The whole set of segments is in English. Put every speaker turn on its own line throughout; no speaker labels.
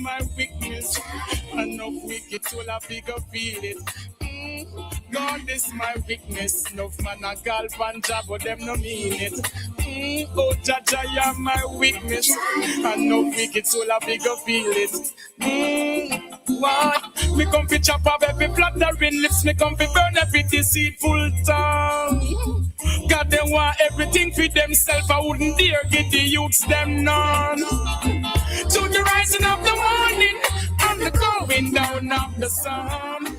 my weakness. Enough wicked soul a bigger feel it. God is my weakness. Enough man a call panja, but them no mean it. Oh Jaja, you're my weakness. Enough wicked soul a bigger feel it. What? Me come fi chop off every flattering lips. Me come fi burn every deceitful tongue. God, they want everything for themselves. I wouldn't dare get the youths them none. To the rising of the morning and the going down of the sun.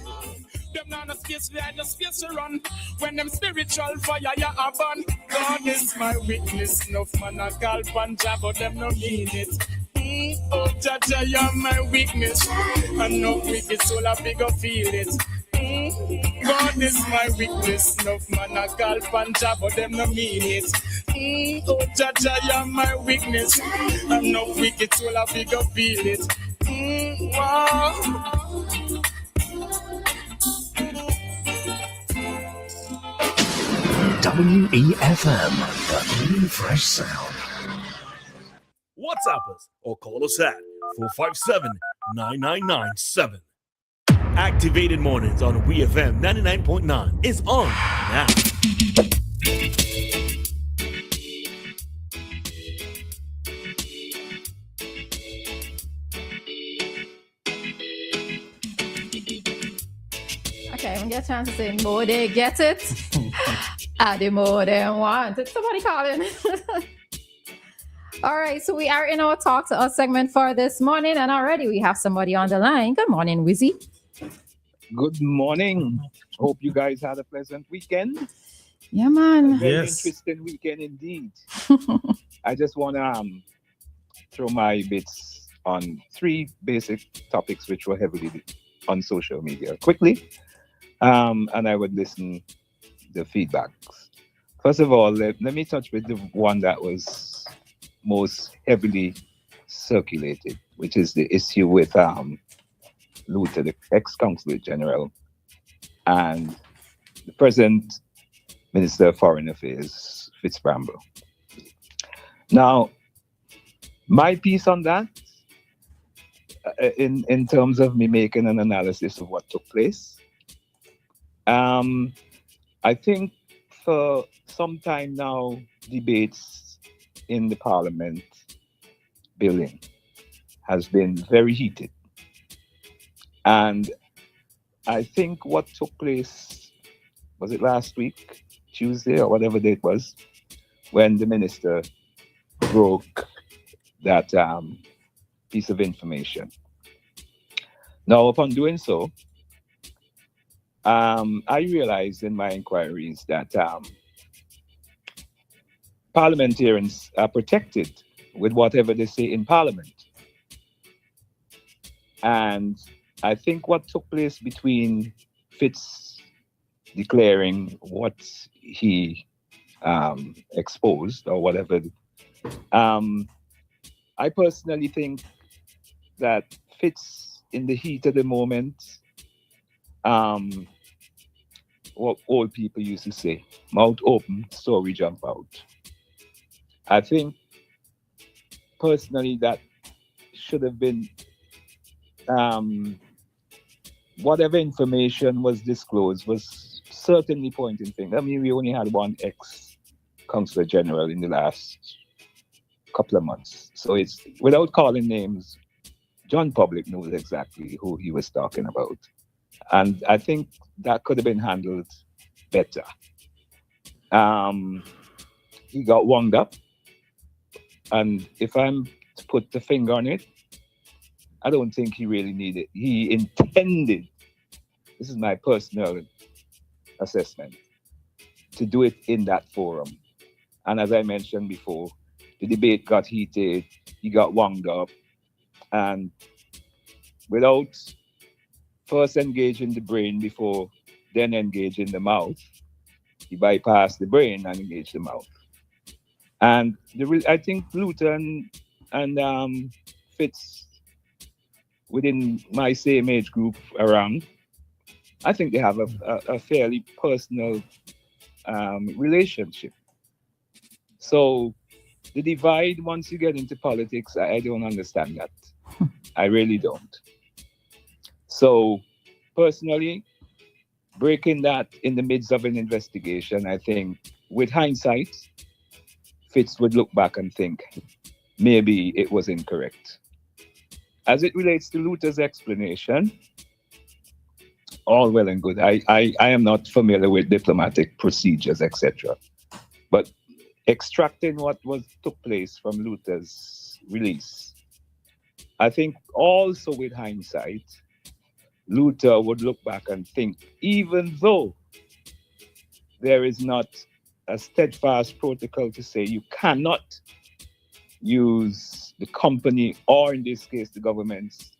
Them not no space, we had no space to run. When them spiritual fire, ya a burn. God is my witness. Enough man a call panja, but them no mean it. Oh, Jaja, you're my weakness. Enough wicked soul a bigger feel it. God is my weakness. Enough man a call panja, but them no mean it. Oh, Jaja, you're my weakness. Enough wicked soul a bigger feel it. Wow.
WEFM, the new fresh sound.
WhatsApp us or call us at 457-9997. Activated Mornings on WEFM 99.9 is on now.
Okay, we get a chance to say more they get it. The more than want. It's somebody calling. All right, so we are in our Talk to Us segment for this morning, and already we have somebody on the line. Good morning, Wizzy.
Good morning. Hope you guys had a pleasant weekend.
Yeah, man.
A very interesting weekend indeed. I just want to throw my bits on three basic topics which were heavily on social media quickly, and I would listen the feedbacks. First of all, let me touch with the one that was most heavily circulated, which is the issue with Luther, the ex-Consul General, and the present Minister of Foreign Affairs, Fitzbramble. Now, my piece on that, in terms of me making an analysis of what took place, I think for some time now, debates in the Parliament building has been very heated. And I think what took place, was it last week, Tuesday or whatever day it was, when the minister broke that piece of information. Now, upon doing so, I realized in my inquiries that parliamentarians are protected with whatever they say in Parliament. And I think what took place between Fitz declaring what he exposed or whatever, I personally think that Fitz, in the heat of the moment, what old people used to say, mouth open, story jump out. I think personally that should have been whatever information was disclosed was certainly pointing things. I mean, we only had one ex-Consul General in the last couple of months. So it's, without calling names, John Public knows exactly who he was talking about. And I think that could have been handled better. He got wound up. And if I'm to put the finger on it, I don't think he really needed. He intended, this is my personal assessment, to do it in that forum. And as I mentioned before, the debate got heated, he got wound up, and without first engaging the brain before then engaging the mouth, he bypassed the brain and engaged the mouth. And I think Luther and Fitz, within my same age group around, I think they have a fairly personal relationship. So the divide, once you get into politics, I don't understand that. I really don't. So, personally, breaking that in the midst of an investigation, I think, with hindsight, Fitz would look back and think maybe it was incorrect. As it relates to Luther's explanation, all well and good. I am not familiar with diplomatic procedures, etc. But extracting what took place from Luther's release, I think also with hindsight, Luther would look back and think, even though there is not a steadfast protocol to say you cannot use the company, or in this case, the government's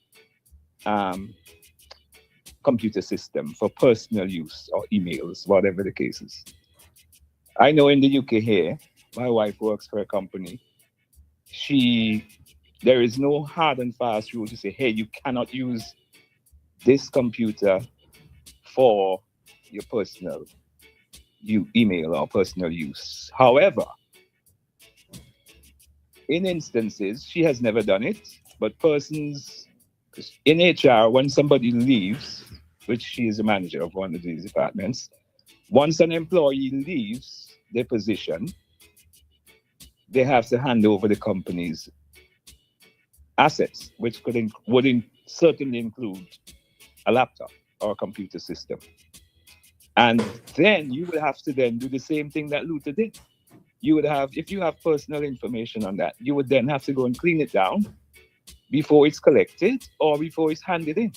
computer system for personal use or emails, whatever the case is. I know in the UK here, my wife works for a company. There is no hard and fast rule to say, hey, you cannot use this computer for your personal email or personal use. However, in instances, she has never done it, but persons in HR, when somebody leaves, which she is a manager of one of these departments, once an employee leaves their position, they have to hand over the company's assets, which would certainly include a laptop or a computer system. And then you would have to then do the same thing that Luther did. You would have, if you have personal information on that, you would then have to go and clean it down before it's collected or before it's handed in.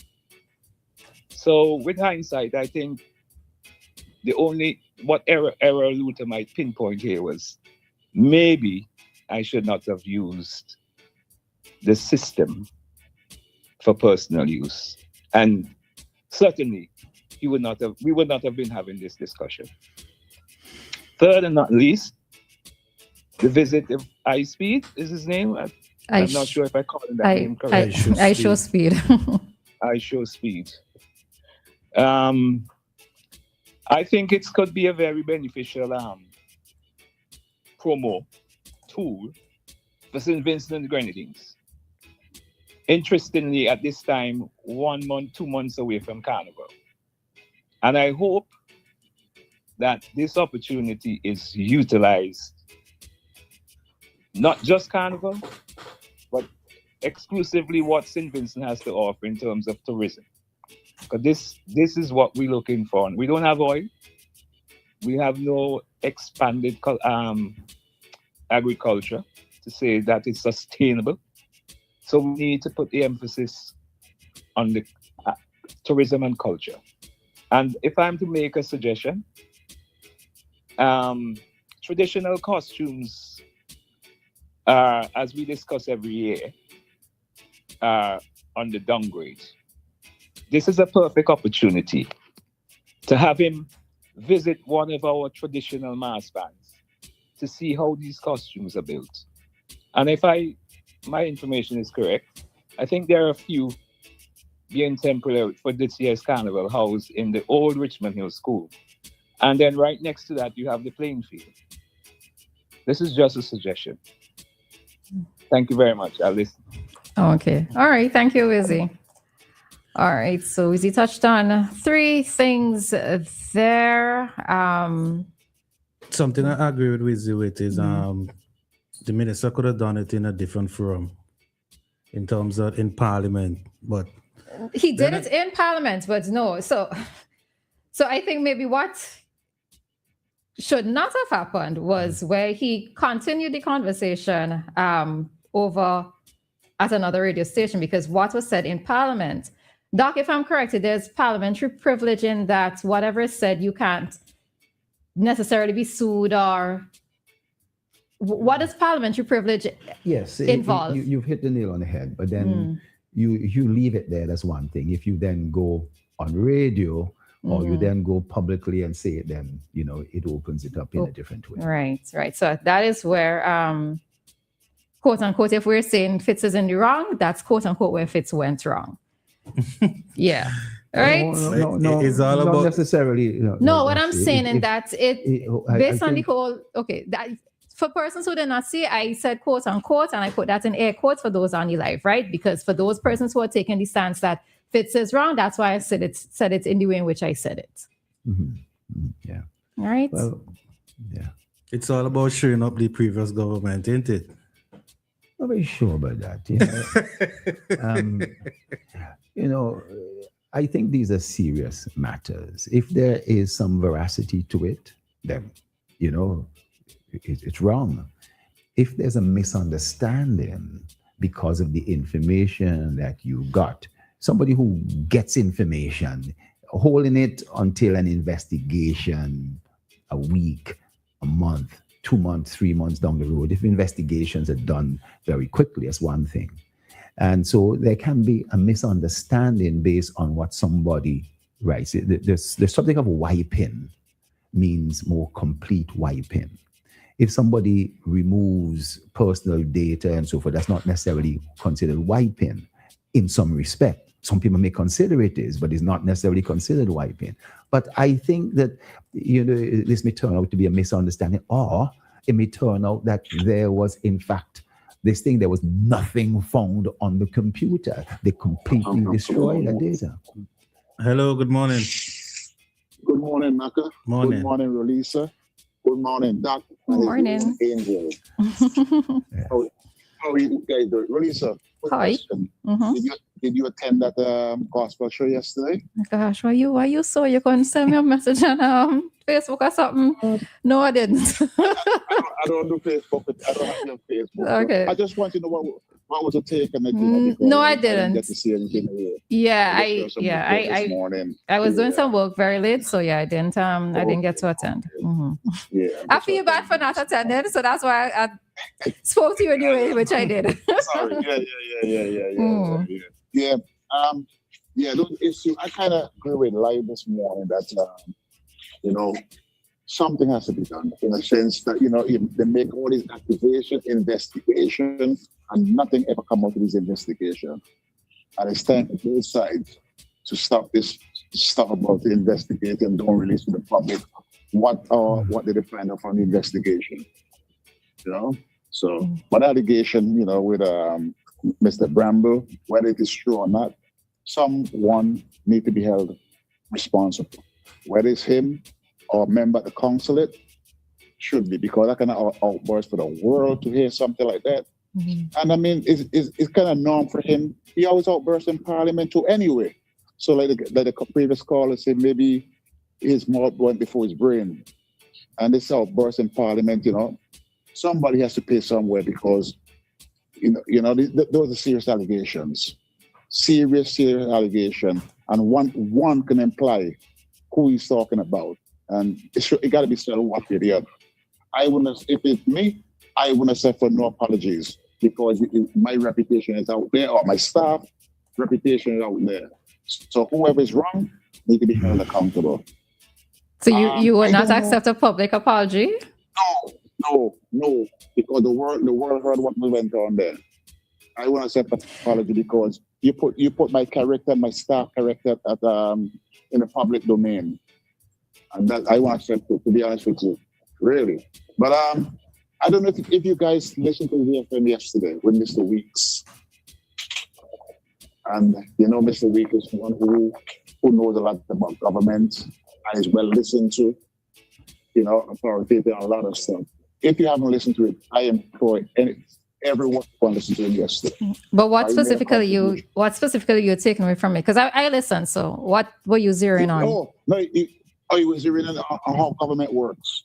So with hindsight, I think what error Luther might pinpoint here was maybe I should not have used the system for personal use. And certainly we would not have been having this discussion. Third and not least, the visit of iSpeed is his name. I'm not sure if I called that name correctly.
iShowSpeed.
iShowSpeed. I think it could be a very beneficial promo tool for St. Vincent and the Grenadines. Interestingly, at this time, 1 month, 2 months away from Carnival. And I hope that this opportunity is utilized, not just Carnival, but exclusively what St. Vincent has to offer in terms of tourism. Because this is what we're looking for. We don't have oil. We have no expanded agriculture to say that it's sustainable. So we need to put the emphasis on the tourism and culture. And if I'm to make a suggestion, traditional costumes, as we discuss every year, are on the downgrade. This is a perfect opportunity to have him visit one of our traditional mass bands to see how these costumes are built. And if my information is correct, I think there are a few being temporary for this year's carnival housed in the old Richmond Hill School. And then right next to that, you have the playing field. This is just a suggestion. Thank you very much. I'll listen.
Okay. All right. Thank you, Izzy. All right. So Izzy touched on 3 things there.
Something I agree with Izzy with is the minister could have done it in a different forum in terms of in Parliament, but
he did it in Parliament, but no. So I think maybe what should not have happened was where he continued the conversation over at another radio station, because what was said in Parliament, Doc, if I'm correct, there's parliamentary privilege in that whatever is said, you can't necessarily be sued, or what is parliamentary privilege involve?
You've hit the nail on the head, but then you leave it there. That's one thing. If you then go on radio or you then go publicly and say it, then it opens it up in a different way.
Right. So that is where quote unquote, if we're saying Fitz is in the wrong, that's quote unquote where Fitz went wrong. Yeah. Right.
No,
it's all
not
about
necessarily.
No, what I'm saying, and that's it based on the whole. Okay, that for persons who did not see, I said quote unquote, and I put that in air quotes for those on the live, right? Because for those persons who are taking the stance that Fitz is wrong, that's why I said it in the way in which I said it.
Yeah.
All right.
Well, yeah.
It's all about showing up the previous government, ain't it?
Not very sure about that. I think these are serious matters. If there is some veracity to it, then, it's wrong. If there's a misunderstanding because of the information that you got, somebody who gets information, holding it until an investigation, a week, a month, 2 months, 3 months down the road, if investigations are done very quickly, that's one thing. And so there can be a misunderstanding based on what somebody writes. The subject of wiping means more complete wiping. If somebody removes personal data and so forth, that's not necessarily considered wiping in some respect. Some people may consider it is, but it's not necessarily considered wiping. But I think that, this may turn out to be a misunderstanding, or it may turn out that there was, in fact, this thing, there was nothing found on the computer. They completely destroyed the data.
Hello, good morning.
Good morning, Maka.
Morning.
Good morning, Roleza. Good morning, Doc.
Good morning.
Angel. How are you guys doing? Roleza,
Hi.
Did you attend that gospel show yesterday?
Gosh, why you so you couldn't send me a message on Facebook or something? No, I didn't.
I don't do Facebook. I don't have your Facebook.
Okay.
I just want to know what was the take on it.
No, I didn't.
I didn't get to see anything.
This morning. I was doing some work very late, so I didn't get to attend.
Yeah.
I feel bad for not attending, so that's why I spoke to you anyway, which I did.
Sorry. Yeah. Those issues. I kind of agree with Live this morning that something has to be done in a sense that they make all these accusations, investigations, and nothing ever come out of this investigation. And it's time for both sides to stop this stuff about the investigation and don't release to the public what did they find out from the investigation. So, but allegation, with Mr. Bramble, whether it is true or not, someone need to be held responsible. Whether it's him or a member of the consulate, should be, because that kind of outburst for the world to hear something like that. And I mean, it's kind of norm for him. He always outbursts in Parliament too anyway. So like the previous caller said, maybe his mouth went before his brain. And this outburst in Parliament, somebody has to pay somewhere, because those are serious allegations. Serious allegation. And one can imply who he's talking about. And it got to be said one way or the other. If it's me, I wouldn't say for no apologies, because my reputation is out there, or my staff reputation is out there. So whoever is wrong need to be held accountable.
So you would not accept a public apology?
No, because the world heard what we went on there. I won't accept an apology because you put my character, my staff character in the public domain. And that I won't accept it, to be honest with you. Really. But I don't know if you guys listened to WEFM yesterday with Mr. Weeks. And Mr. Weeks is one who knows a lot about government and is well listened to, authoritative on a lot of stuff. If you haven't listened to it, I employ everyone who listened to it yesterday.
But what specifically you're taking away from it? Because I listened, so what were you zeroing on?
He was zeroing on how government works.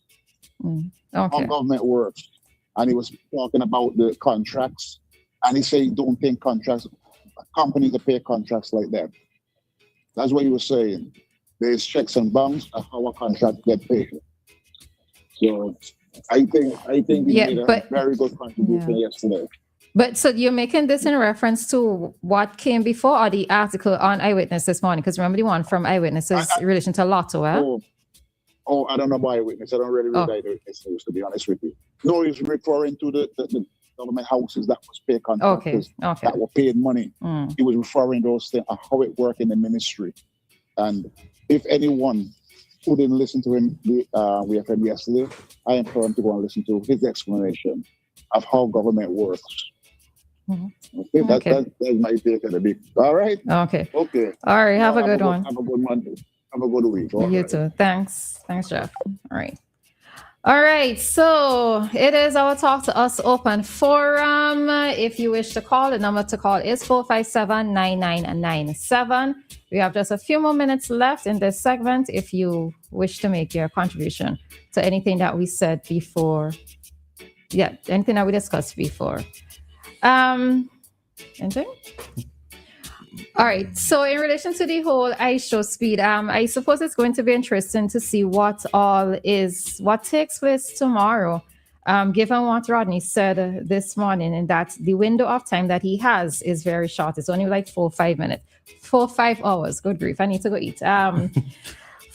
Okay.
How government works. And he was talking about the contracts. And he said, don't think companies that pay contracts like that. That's what he was saying. There's checks and balances of how a contract get paid. So I think he made a very good contribution yesterday.
But so you're making this in reference to what came before, or the article on Eyewitness this morning? Because remember the one from Eyewitnesses in relation to Lotto, eh?
Oh, I don't know about Eyewitness. I don't really read Eyewitness news, to be honest with you. No, he's referring to the government houses that was paid contractors that were paid money. He was referring those things, how it worked in the ministry. And if anyone who didn't listen to him WEFM yesterday, I implore him to go and listen to his explanation of how government works. Okay, that might take it a bit. All right.
Okay.
Okay.
All right. Have a good one.
Have a good Monday. Have a good week.
You too. Thanks, Jeff. All right. All right, so it is our Talk to Us open forum. If you wish to call, the number to call is 457-9997. We have just a few more minutes left in this segment if you wish to make your contribution to anything that we said before. Yeah, anything that we discussed before. Anything? All right. So in relation to the whole iShow speed, I suppose it's going to be interesting to see what takes place tomorrow. Given what Rodney said this morning, and that the window of time that he has is very short. It's only like 4 or 5 minutes, 4 or 5 hours. Good grief. I need to go eat. 4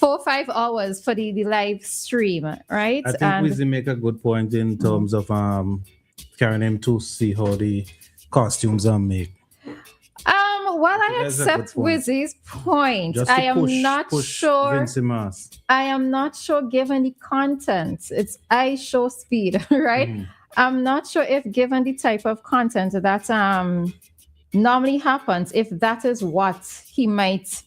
or 5 hours for the live stream, right?
I think we make a good point in terms of carrying him to see how the costumes are made.
While I accept Wizzy's point, I am not sure. I am not sure, given the content, it's iShow speed, right? I'm not sure if, given the type of content that normally happens, if that is what he might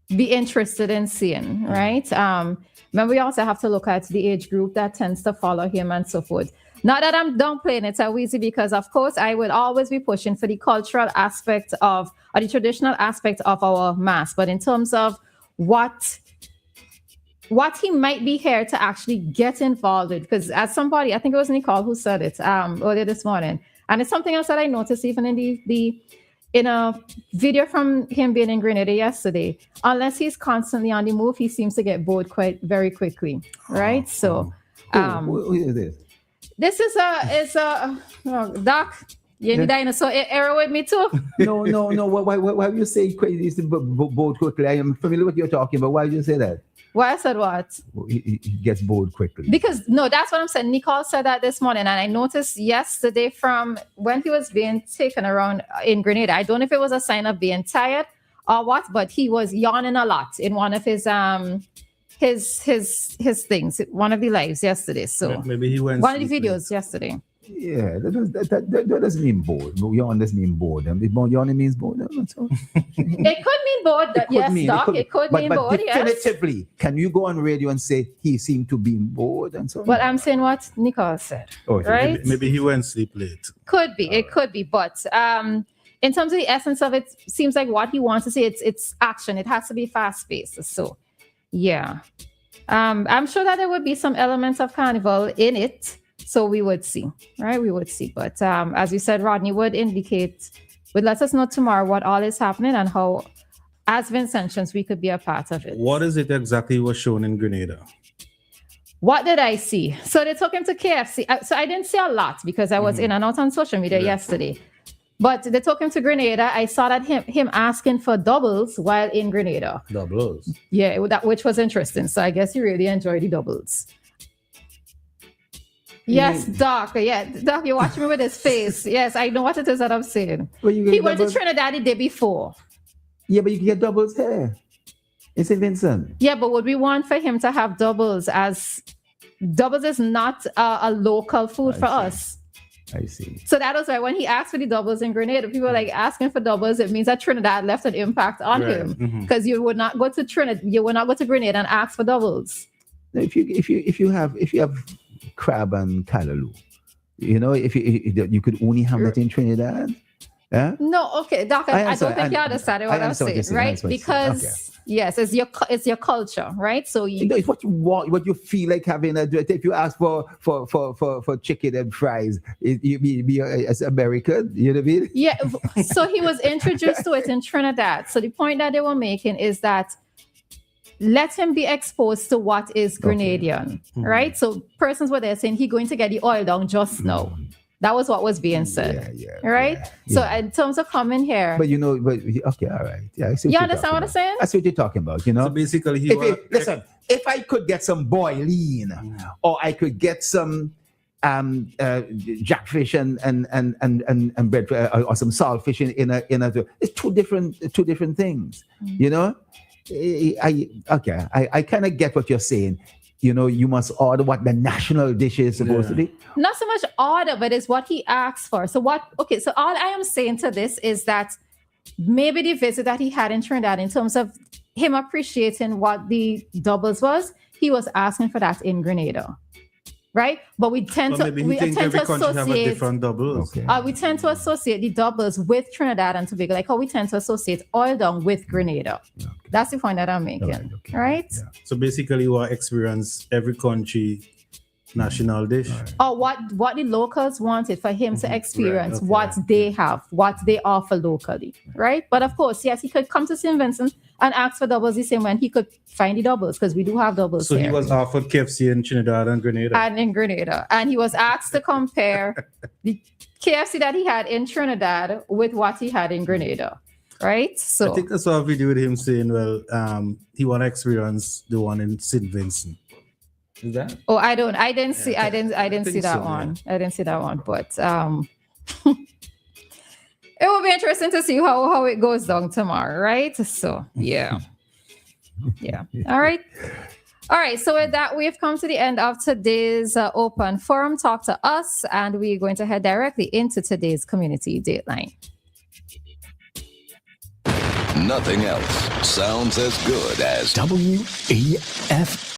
be interested in seeing, right? But we also have to look at the age group that tends to follow him and so forth. Not that I'm downplaying it, Awizi, because of course I would always be pushing for the cultural aspect or the traditional aspect of our mass. But in terms of what he might be here to actually get involved with, because as somebody, I think it was Nicole who said it earlier this morning, and it's something else that I noticed even in a video from him being in Grenada yesterday. Unless he's constantly on the move, he seems to get bored very quickly, right? Who is this? This is Doc. You need dinosaur arrow with me too?
No. Why you say crazy bored quickly? I am familiar with what you're talking about. Why did you say that?
Why I said what?
He gets bored quickly.
Because that's what I'm saying. Nicole said that this morning, and I noticed yesterday from when he was being taken around in Grenada. I don't know if it was a sign of being tired or what, but he was yawning a lot in one of his things, one of the lives yesterday. So
maybe he went
one of the videos yesterday.
Yeah, that doesn't mean bored. Yawn doesn't mean boredom. Yawning means boredom.
It could mean boredom. Yes, Doc. It could mean bored.
Definitively,
yes.
Can you go on radio and say he seemed to be bored and so on?
Well, I'm saying what Nicole said.
Okay.
Right?
Maybe he went sleep late.
Could be. It could be. But in terms of the essence of it, seems like what he wants to say, it's action. It has to be fast paced. So, yeah. I'm sure that there would be some elements of carnival in it. So we would see, right? We would see. But as you said, Rodney would let us know tomorrow what all is happening and how, as Vincentians, we could be a part of it.
What is it exactly was shown in Grenada?
What did I see? So they took him to KFC. So I didn't see a lot because I was in and out on social media yesterday. But they took him to Grenada. I saw that him asking for doubles while in Grenada.
Doubles?
Yeah, which was interesting. So I guess he really enjoyed the doubles. Yes, Doc. Yeah, Doc, you're watching me with his face. Yes, I know what it is that I'm saying. He went to Trinidad the day before.
Yeah, but you can get doubles here in St. Vincent.
Yeah, but would we want for him to have doubles, as doubles is not a local food for us?
I see.
So that was why when he asked for the doubles in Grenada, people were like asking for doubles. It means that Trinidad left an impact on him, because you would not go to Trinidad, you would not go to Grenada and ask for doubles.
If you have crab and callaloo, if you could only have that in Trinidad. Yeah?
No, okay, Doc. I don't think you understand what I'm saying, right? Because yes, it's your culture, right? So
it's what you want, what you feel like having. If you ask for chicken and fries, you be as American, you know what I mean?
Yeah. So he was introduced to it in Trinidad. So the point that they were making is that let him be exposed to what is Grenadian, right? So persons were there saying he's going to get the oil down just now. That was what was being said, right? Yeah. So in terms of coming here,
but okay, all right, yeah. I see
you understand what I'm saying?
That's what you're talking about,
So basically,
listen. If I could get some boiling, or I could get some jackfish and bread or some saltfish in a, it's two different things, I kind of get what you're saying. You know, you must order what the national dish is supposed to be.
Not so much order, but it's what he asked for. So so all I am saying to this is that maybe the visit that he had in Trinidad, in terms of him appreciating what the doubles was, he was asking for that in Grenada. Right? But we tend to
every country have a different doubles.
Okay.
We tend to associate the doubles with Trinidad and Tobago, like how we tend to associate oil down with Grenada. Okay. That's the point that I'm making. Right?
Yeah.
So basically, you experience every country national dish.
Right.
Or what the locals wanted for him to experience, what they have, what they offer locally. Right? But of course, yes, he could come to St. Vincent and ask for doubles the same when he could find the doubles, because we do have doubles.
So
here.
he was offered KFC in Trinidad and Grenada.
And in Grenada. And he was asked to compare the KFC that he had in Trinidad with what he had in Grenada. Right? So
I think I saw a video with him saying, well, he want to experience the one in St. Vincent. Is that?
Oh, I didn't see that one. I didn't see that one, but it will be interesting to see how it goes down tomorrow, right? So yeah. All right. So with that, we've come to the end of today's open forum. Talk to us, and we're going to head directly into today's community dateline.
Nothing else sounds as good as WEFM.